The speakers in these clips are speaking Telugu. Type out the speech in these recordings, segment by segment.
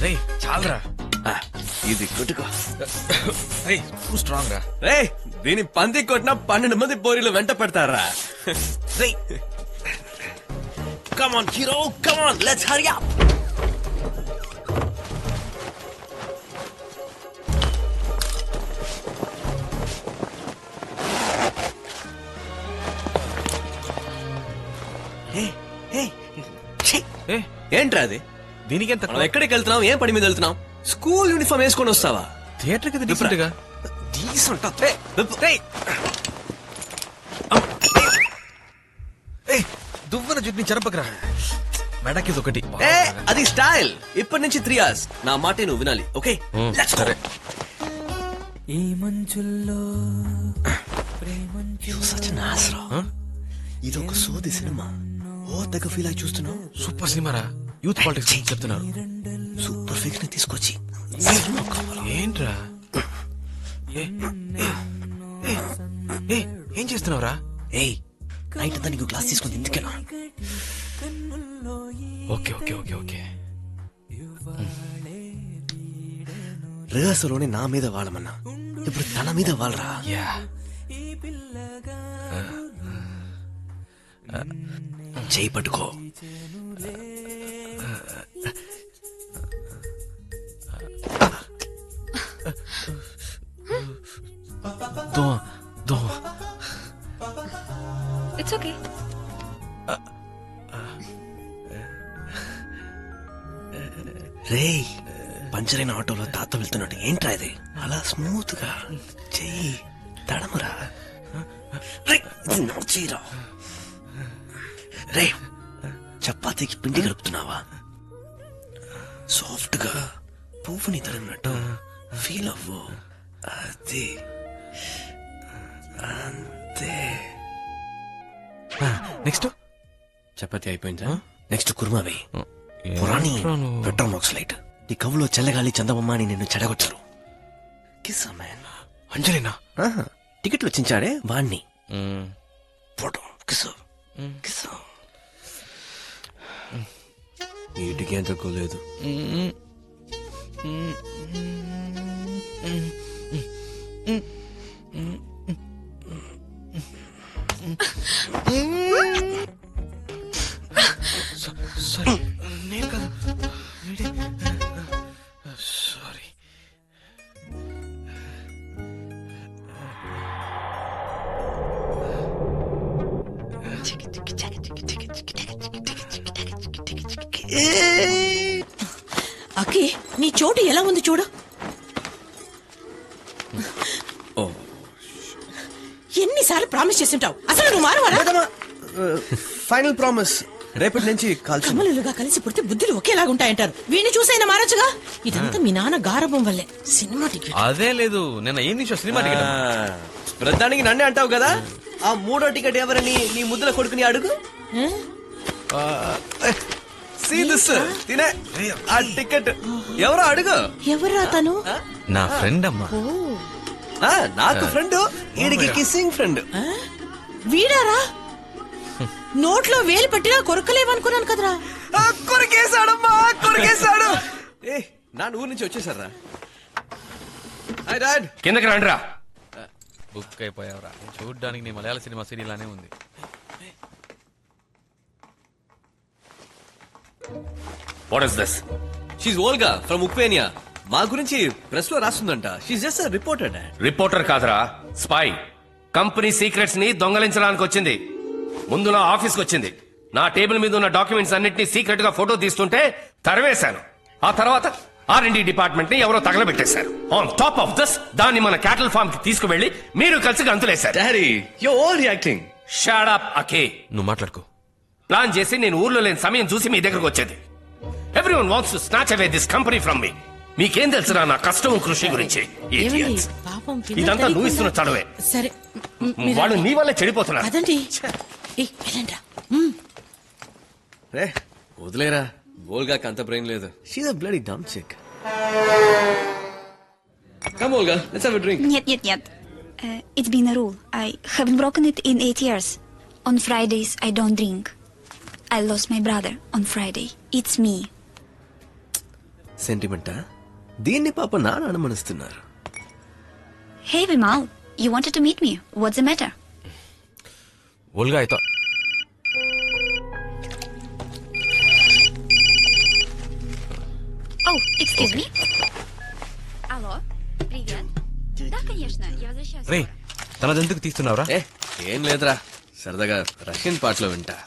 రేయ్ చాలరా. ఇది కొట్టుకో. రేయ్ టూ స్ట్రాంగ్ రా. రే దీని పంది కొట్టిన 12 మంది పోరీలు వెంట పడతారా? రేయ్ Come on, hero, come on, let's hurry up. ఏంట్రా అది? దీనికి ఎంత మనం ఎక్కడికి వెళ్తున్నాం? ఏం పని మీద వెళ్తున్నాం? స్కూల్ యూనిఫామ్ వేసుకొని వస్తావా? థియేటర్ కి డీసెంట్ గా. దువ్వన జుట్ని చెరపకరా. మెడకి ఒకటి. అది స్టైల్. ఇప్పటి నుంచి 3 hours నా మాటే నువ్వు వినాలి. ఓకే సరే. ఈ మంచుల్లో ఇది ఒక సోది సినిమా. ఓ తెగ ఫీల్ అయి చూస్తున్నావు. సూపర్ సినిమా రా. యూత్ పాలిటిక్స్ చెప్తున్నారు. సూపర్ ఫిక్స్ ని తీసుకొచ్చి ఏంట్రా ఏం చేస్తున్నావురా? ఏయ్ నైట్ అంతా నీకు క్లాస్ తీసుకుని ఎందుకేనా? Okay okay okay okay. రిహర్సల్లోనే నా మీద వాడమన్నా, ఇప్పుడు తన మీద వాళ్ళరా. యా చేయి పట్టుకో. దోమ దోమ. It's okay. రేయ్ పంచరైన ఆటోలో తాత వెళ్తున్నట్టు ఏంట్రా ఇది? అలా స్మూత్ గా చెయ్యి తడమరా. చీరా రే చపాతీకి పిండి కలుపుతున్నావా? సాఫ్ట్ గా పువ్వుని తడినట్టు ఫీల్ అవ్వు. అది అంతే. నెక్స్ట్ చపాతీ అయిపోయిందా? నెక్స్ట్ కుర్మావి. పురాణి పెట్రోమాక్సలైట్. నీ కవులో చల్లగాలి చందమామ అని నిన్ను చెడగొట్టరు. Kiss man. అంజలినా టికెట్ వచ్చించాడే వాణ్ణి. Photo kiss kiss. వీటికి ఏం తక్కువ లేదు. సరే నేను కాదు. సారీ. అక్కి నీ చోటు ఎలా ఉంది చూడు. ఎన్నిసార్లు ప్రామిస్ చేస్తుంటావు? అసలు నువ్వు మారవారా? Final promise. రేపటి నుంచి కమలులుగా కలిసి పుడితే బుద్ధులు ఒకేలాగుంటాయంటారు. వీడిని చూసైనా మారొచ్చుగా. ఇదంతా మీ నాన్న గారభం వల్లే. సినిమా టికెట్ అదే లేదు. నిన్న ఏం నిమిషం సినిమా టికెట్. ప్రధానికి నన్నే అంటావు కదా. ఆ 3వ టికెట్ ఎవరని నీ ముద్దుల కొడుకుని అడుగు. తినే ఆ టికెట్ ఎవరో అడుగు. ఎవరా తను? నా ఫ్రెండ్ అమ్మా. నాకు ఫ్రెండ్, వీడికి కిస్సింగ్ ఫ్రెండ్. వీడారా? నోట్లో వేలు పెట్టినా కొరకలేవనుకున్నాను కదరా. కొరికేశాడమ్మా, కొరికేశాడు. నా ఊరు నుంచి వచ్చేసారా? కిందకి రండిరా. బుక్ అయిపోయావరా. చూడ్డానికి నీ మలయాళ సినిమా సీరియల్లానే ఉంది. What is this? She's Olga from Ukrainia. మా గురించి ప్రెస్ లో రాస్తుందంట. She's just reporter. రిపోర్టర్ కాదురా, స్పై. కంపెనీ సీక్రెట్స్ ని దొంగలించడానికి వచ్చింది. ముందు నా ఆఫీస్కి వచ్చింది. నా టేబుల్ మీద ఉన్న డాక్యుమెంట్స్ అన్నిటిని సీక్రెట్ గా ఫోటో తీస్తుంటే తరివేశాను. ఆ తర్వాత R&D డిపార్ట్మెంట్ ని ఎవరో తగలబెట్టేశారు. ఆన్ టాప్ ఆఫ్ దిస్ దాన్ని మన క్యాటల్ ఫార్మ్ కి తీసుకువెళ్లి మీరు కలిసి గంతులేశారు. Daddy you over reacting. Shut up అకే. నువ్వు మాట్లాడుకో. ప్లాన్ చేసి నేను ఊర్లో లేని సమయం చూసి మీ దగ్గరకు వచ్చేది. Everyone wants to snatch away this company from మీ. మీకేం తెలుసురా నా కష్టం కృషి గురించి? ఇదంతా నువ్వు ఇస్తున్న చడవే. సరే వాళ్ళు నీ వల్లే చెడిపోతున్నారు. అదండి వదిలేరా. ఓల్గా అంత బ్రెయిన్ లేదు. She's a bloody dumb chick. Come Olga, let's have a drink. Нет. It's been a rule. I haven't broken it in 8 years. On Fridays, I don't drink. I lost my brother on Friday. It's me. సెంటిమెంటా? దీన్ని పాప నాన్న అనుమానిస్తున్నారు. Hey, Vimal, you wanted to meet me. What's the matter? Olga అయితే Oh, excuse me. Алло, привет. Да, конечно, я возвращаюсь. రే తనదెందుకు తీస్తున్నావురా? ఏ ఏం లేదురా, సరదాగా రష్యన్ పాటలో వింటా.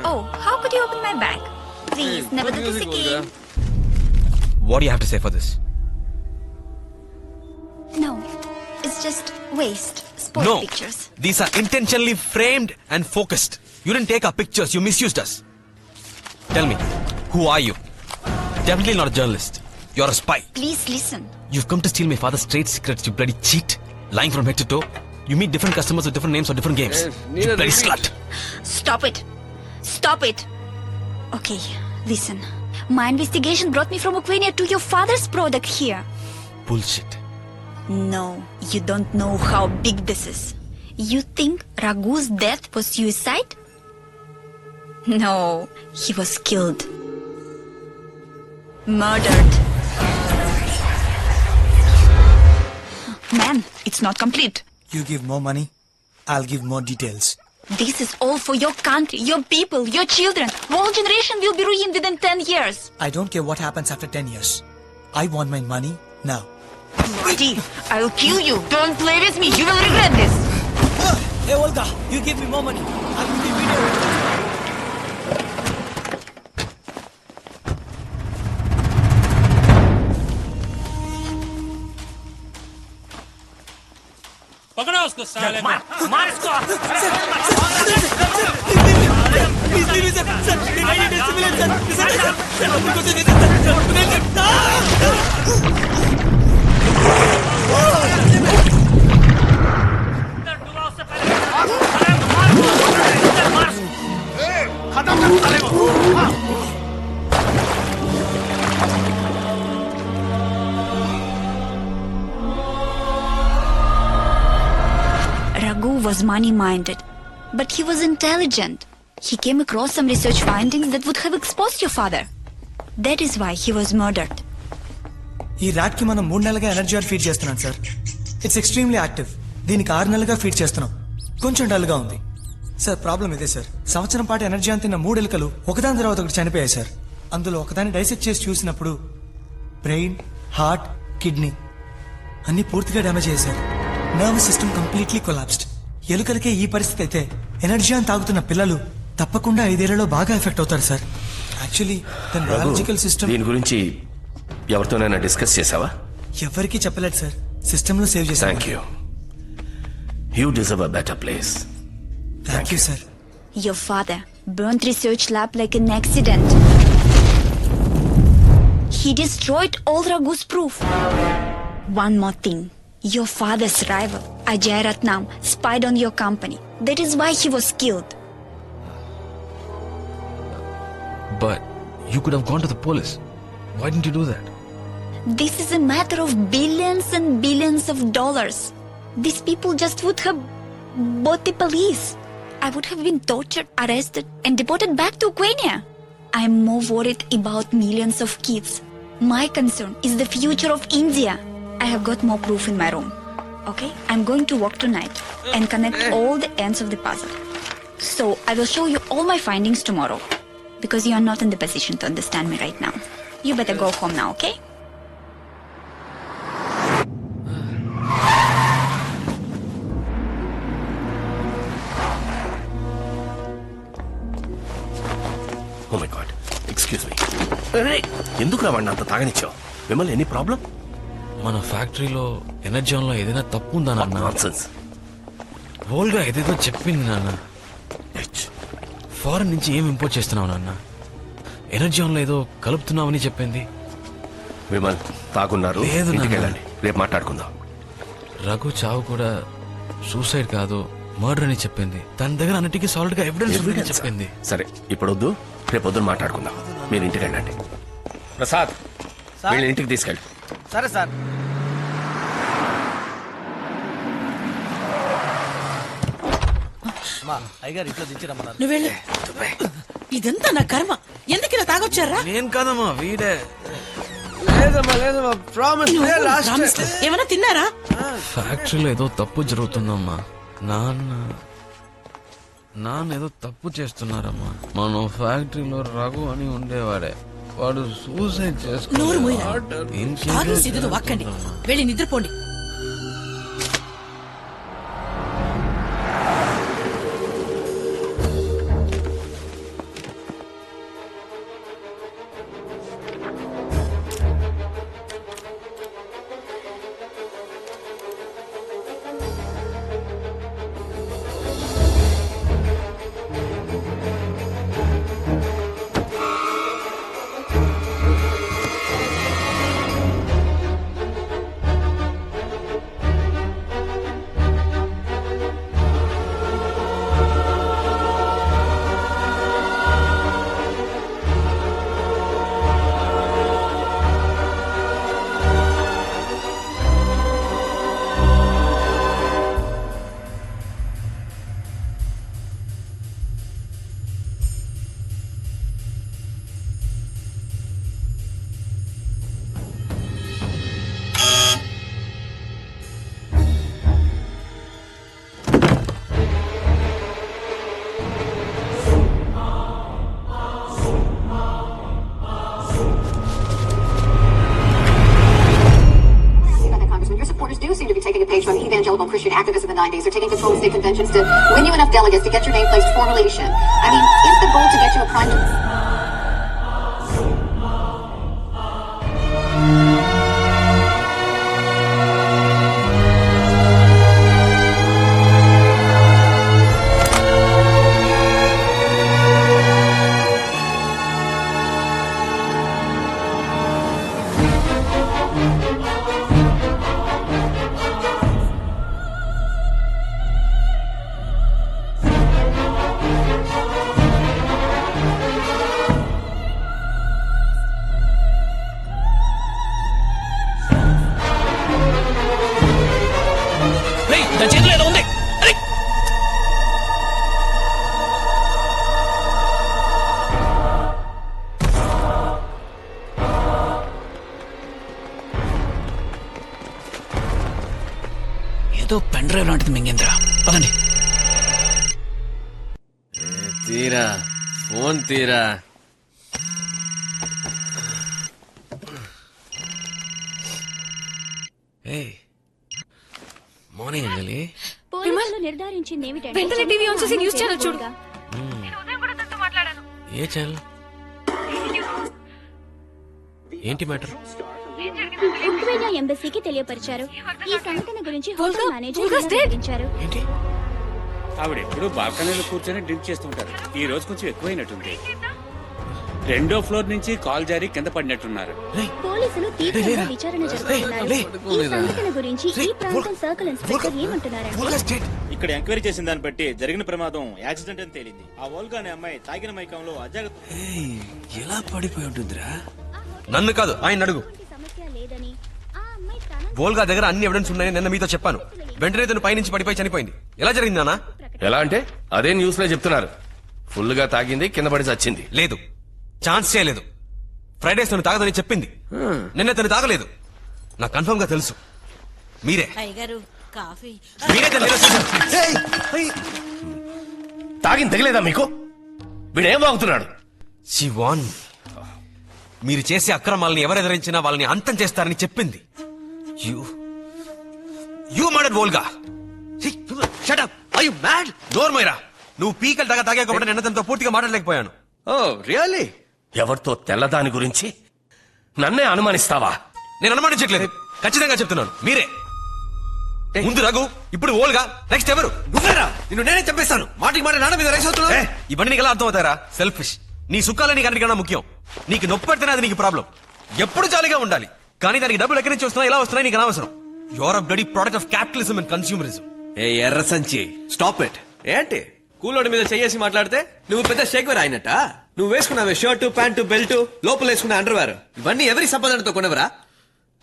Oh, how could you open my bag? Please, never do this again. What do you have to say for this? No, it's just waste. Sport No, pictures. these are intentionally framed and focused. You didn't take our pictures, you misused us. Tell me, who are you? Definitely not a journalist. You're a spy. Please listen. You've come to steal my father's trade secrets, you bloody cheat. Lying from head to toe. You meet different customers with different names or different games. You bloody slut. Stop it. Stop it. Okay, listen. My investigation brought me from Ukraine to your father's product here. Bullshit. No, you don't know how big this is. You think Raghu's death was suicide? No, he was killed. Murdered. Man, it's not complete. You give more money, I'll give more details. This is all for your country, your people, your children. Whole generation will be ruined within 10 years. I don't care what happens after 10 years. I want my money now. Marty, I'll kill you. Don't play with me. You will regret this. Hey Olga, you give me more money. I will be video. पकड़ो उसको साले को मार इसको Please leave me, sir. Sir, I need a civilian, sir. Sir, because it is, डुबाओ उससे पहले मार खत्म कर साले को Raghu was money-minded, but he was intelligent. He came across some research findings that would have exposed your father. That is why he was murdered. ఈ ర్యాట్ కి మనం 3 నెలలుగా ఎనర్జీ ఆర్ ఫీడ్ చేస్తున్నాం సార్. It's extremely active. దీనికి 6 నెలలుగా ఫీడ్ చేస్తున్నాం. కొంచెం డల్ గా ఉంది సార్. ప్రాబ్లం ఇదే సార్. సంవత్సరం పాటు ఎనర్జీ అంతిన్న 3 ఎలుకలు ఒకదాని తర్వాత ఒకటి చనిపోయాయి సార్. అందులో ఒకదాన్ని డైసెక్ట్ చేసి చూసినప్పుడు బ్రెయిన్, హార్ట్, కిడ్నీ అన్ని పూర్తిగా డ్యామేజ్ అయ్యాయి sir. Nervous system completely collapsed. ఎలుకలకే ఈ పరిస్థితి అయితే ఎనర్జీ అని తాగుతున్న పిల్లలు తప్పకుండా 5 ఏళ్లలో బాగా ఎఫెక్ట్ అవుతారు సార్. యాక్చువల్లీ దాని బయాలజికల్ సిస్టమ్ దీని గురించి ఎవరితోనైనా డిస్కస్ చేసావా? ఎవరికీ చెప్పలేదు సార్. సిస్టమ్ లో సేవ్ చేశాను. Thank you. You deserve a better place. Thank you sir. Your father burnt research lab like an accident. He destroyed all Raghu's proof. One more thing. Your father's rival, Ajay Ratnam, spied on your company. That is why he was killed. But you could have gone to the police. Why didn't you do that? This is a matter of billions and billions of dollars. These people just would have bought the police. I would have been tortured, arrested, and deported back to Ukraine. I'm more worried about millions of kids. My concern is the future of India. I have got more proof in my room. Okay? I'm going to work tonight and connect all the ends of the puzzle. So I will show you all my findings tomorrow. Because you are not in the position to understand me right now. You better go home now, okay? Oh my god, excuse me. ఎందుకు రావండి అంత తాగనిచ్చావు? మిమ్మల్ని ఎనీ ప్రాబ్లం? మన ఫ్యాక్టరీలో ఎనర్జాన్లో ఏదైనా తప్పు ఉందా నాన్న? నాన్సెన్స్. ఓల్గా ఏదేదో చెప్పింది నాన్న. ఫారెన్ నుంచి ఏం ఇంపోర్ట్ చేస్తున్నావు నాన్న? ఎనర్జాన్లో ఏదో కలుపుతున్నావని చెప్పింది. విమల్ తాగున్నారు, లేదు నాన్న. ఇంటికి వెళ్ళండి, రేపు మాట్లాడుకుందాం. రఘు చావు కూడా సూసైడ్ కాదు మర్డర్ అని చెప్పింది. తన దగ్గర అన్నిటికీ సాలిడ్ గా ఎవిడెన్స్ ఉందని చెప్పింది. సరే ఇప్పుడు వద్దు, రేపు పొద్దున మాట్లాడుకుందాం. మీరు ఇంటికి వెళ్ళండి. ప్రసాద్, వీళ్ళని ఇంటికి తీసుకెళ్ళి. సరే సార్. అయ్యగారు ఇంట్లో దించి రమ్మన్నారు. నువ్వెళ్ళు. ఇదంతా నా కర్మ. ఎందుకు ఇలా తాగొచ్చారా? నేను కాదమ్మా వీడే. ఏమైనా తిన్నారా? ఫ్యాక్టరీలో ఏదో తప్పు జరుగుతుందమ్మా. నాన్న ఏదో తప్పు చేస్తున్నారమ్మా. మన ఫ్యాక్టరీలో రఘు అని ఉండేవాడే, వాడు సూసైడ్ నోరు మూయరా. చేసుకున్నాడు. తాగి సిద్ధు వక్కండి. వెళ్ళి నిద్రపోండి. Do seem to be taking a page from evangelical Christian activists in the 90s. They're taking control of state conventions to win you enough delegates to get your name placed for relation. I mean, is the goal to get you a prime minister? నా చేతిలో ఏదో ఉంది. అరే! ఏదో పెన్ డ్రైవ్ లాంటిది మింగేంద్ర. పదండి. తీరా ఫోన్ తీరా. మార్నింగ్ అంజలి. పోలీసులు నిర్ధారించింది ఏమిటంటే వెంటనే టీవీ ఆన్ చేసి న్యూస్ ఛానల్ చూడు. ఏ ఛానల్? ఏంటి మ్యాటర్? ఉక్రెయిన్ ఎంబసీకి తెలియపరిచారు. ఈ సంఘటన గురించి Volga, hotel manager Volga's dead. వెల్లడించారు. ఏంటి? ఆవిడ ఎప్పుడు బాల్కనీలో కూర్చొని డ్రింక్ చేస్తుంటారు. ఈ రోజు కొంచెం ఎక్కువైనట్టుంది. 2వ ఫ్లోర్ నుంచి కాల్ జారి కింద పడినట్టున్నారు. పోలీసులు తీవ్రంగా విచారణ జరుపుతున్నారు. ఈ సంఘటన గురించి ఈ ప్రాంతం సర్కిల్ ఇన్స్పెక్టర్ ఏమంటున్నారంటే ఇక్కడ ఎంక్వైరీ చేసిన దాన్ని బట్టి జరిగిన ప్రమాదం యాక్సిడెంట్ అని తేలింది. ఆ వోల్గా అనే అమ్మాయి తాగిన మైకంలో అజాగ్రత్త. ఎలా పడిపోయి ఉంటుందిరా? నన్ను కాదు, ఆయన అడుగు. సమస్య లేదని ఆ అమ్మాయి తన వోల్గా దగ్గర అన్ని ఎవిడెన్స్ ఉన్నాయని నిన్న మీతో చెప్పాను. వెంటనే తను పైనుంచి పడిపోయి చనిపోయింది. ఎలా జరిగింది నాన్న? ఎలా అంటే అదే న్యూస్ లో చెప్తున్నారు. ఫుల్ గా తాగింది, కింద పడి చచ్చింది. లేదు, ఛాన్స్ చేయలేదు. ఫ్రైడేస్ తను తాగదని చెప్పింది. నిన్న తను తాగలేదు. నాకు కన్ఫర్మ్ గా తెలుసు. మీరే అయ్యగారు కాఫీ. మీరే తను నిరసించారు. తాగింది తగిలేదా మీకు? వీడేం వాగుతున్నాడు? She won. మీరు చేసే అక్రమాలని ఎవరు ఎదిరించినా వాళ్ళని అంతం చేస్తారని చెప్పింది. You murdered Volga. Shut up. Are you mad? Door మైరా. నువ్వు పీకలు తాగా కాబట్టి నిన్న తనతో పూర్తిగా మాట్లాడలేకపోయాను. ఓ రియల్లీ? ఎవరితో తెల్లదాని గురించి నన్నే అనుమానిస్తావా? నేను అనుమానించట్లేదు, ఖచ్చితంగా చెప్తున్నాను. మీరే ముందు రఘు, ఇప్పుడు ఓల్గా, నెక్స్ట్ ఎవరు? నువ్వేరా? నిన్ను నేనే చంపేస్తాను. మాటికి మాట నాన్న మీద రైస్ అవుతున్నావు. ఇవన్నీ నీకు ఎలా అర్థం అవుతారా? సెల్ఫిష్. నీ సుఖాలే నీకు అన్నిటికన్నా ముఖ్యం. నీకు నొప్పి పెడితేనే అది నీకు ప్రాబ్లం. ఎప్పుడు జాలీగా ఉండాలి. కానీ దానికి డబ్బులు ఎక్కడి నుంచి వస్తున్నాయి, ఎలా వస్తున్నాయి నీకు అనవసరం. Your a bloody product of capitalism and consumerism. ఏ ఎర్ర సంచి, స్టాప్ ఇట్. ఏంటి కూలోడి మీద చెయ్యేసి మాట్లాడితే నువ్వు పెద్ద షేక్వేర్ అయినట్ట? నువ్వు వేసుకున్నావే షర్టు, ప్యాంటు, బెల్ట్, లోపల వేసుకున్న అండర్వేర్, ఇవన్నీ ఎవరి సంపాదనతో కొనవరా?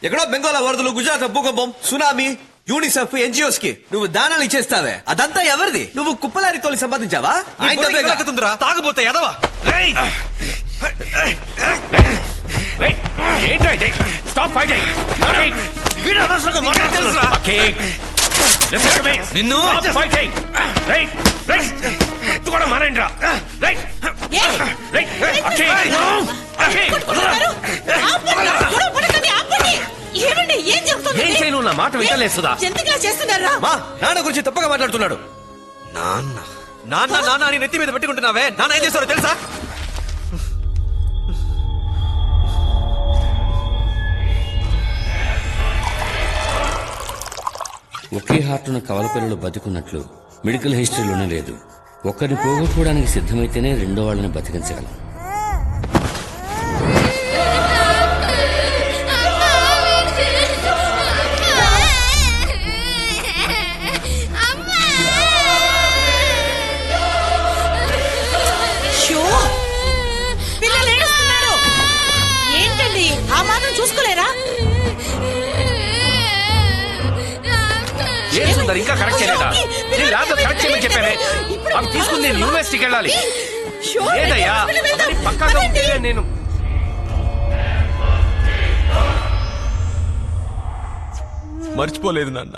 ఎక్కడో బెంగాల్ వరదలు, గుజరాత్ భూకంపం, సునామీ, యూనిసెఫ్, ఎన్జిఓస్ కి నువ్వు దానాలు ఇచ్చేస్తావే, అదంతా ఎవరిది? నువ్వు కుప్పలారి తోలి సంపాదించావా? తాగబోతే ఎదవా. Stop fighting. నిన్ను ఫైటింగ్ కూడా మారేంద్రా. ఏం చేయను, నా మాట వింటలేస్తుందా? ఎందుకు చేస్తున్నారా? మా నాన్న గురించి తప్పగా మాట్లాడుతున్నాడు. నాన్న నాన్న నాన్న అని నెత్తి మీద పెట్టుకుంటున్నావే, నాన్న ఏం చేస్తారో తెలుసా? ఒకే హార్టున కవల పిల్లలు బతుకున్నట్లు మెడికల్ హిస్టరీలోనే లేదు. ఒకరిని పోగొట్టుకోవడానికి సిద్ధమైతేనే రెండో వాళ్ళని బతికించగలం. పిల్లలు ఏడుస్తున్నారు. ఏంటండి ఆ మాత్రం చూసుకోలేరా? ఏం సుందర్ ఇంకా కరెక్ట్ చేయలేదా? నేను ల్యాబ్ కరెక్ట్ చేయమని చెప్పానే. అవి తీసుకుని నేను యూనివర్సిటీకి వెళ్ళాలి. లేదయ్యా పక్కాగా ఉంటే నేను మర్చిపోలేదు నాన్న,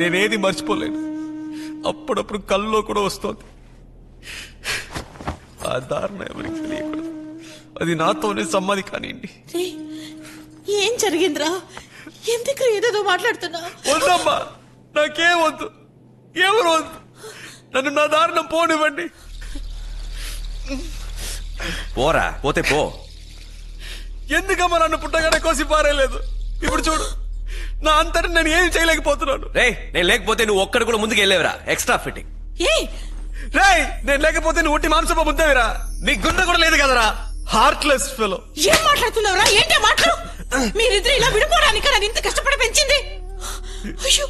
నేనేది మర్చిపోలేను. అప్పుడప్పుడు కల్లో కూడా వస్తోంది. ఆ దారుణం ఎవరికి తెలియకూడదు. అది నాతోనే సమ్మతి కానివ్వండి. ఏం జరిగిందిరా? ఎందుకు ఏదేదో మాట్లాడుతున్నా? వద్దమ్మా, నాకేం వద్దు, ఎవరు వద్దు. నన్ను నా దారుణం పోనివ్వండి. పోరా, పోతే పో. ఎందుకమ్మా నన్ను పుట్టగానే కోసి పారేయలేదు? ఇప్పుడు చూడు, నా అంతటి నేను ఏం చేయలేకపోతున్నాను. రే, నేను లేకపోతే నువ్వు ఒక్కడు కూడా ముందుకు వెళ్ళేవరా? Extra fitting. రే, నేను లేకపోతే నువ్వు ఒట్టి మాంసప ముద్దవిరా. నీ గుండె కూడా లేదు కదరా, హార్ట్లెస్ ఫెలో. ఏం మాట్లాడుతున్నావురా? ఏంటో మాట్లాడు. మీరిద్దరు ఇలా విడిపోవడానికి నన్ను ఇంత కష్టపడి పెంచింది. అయ్యో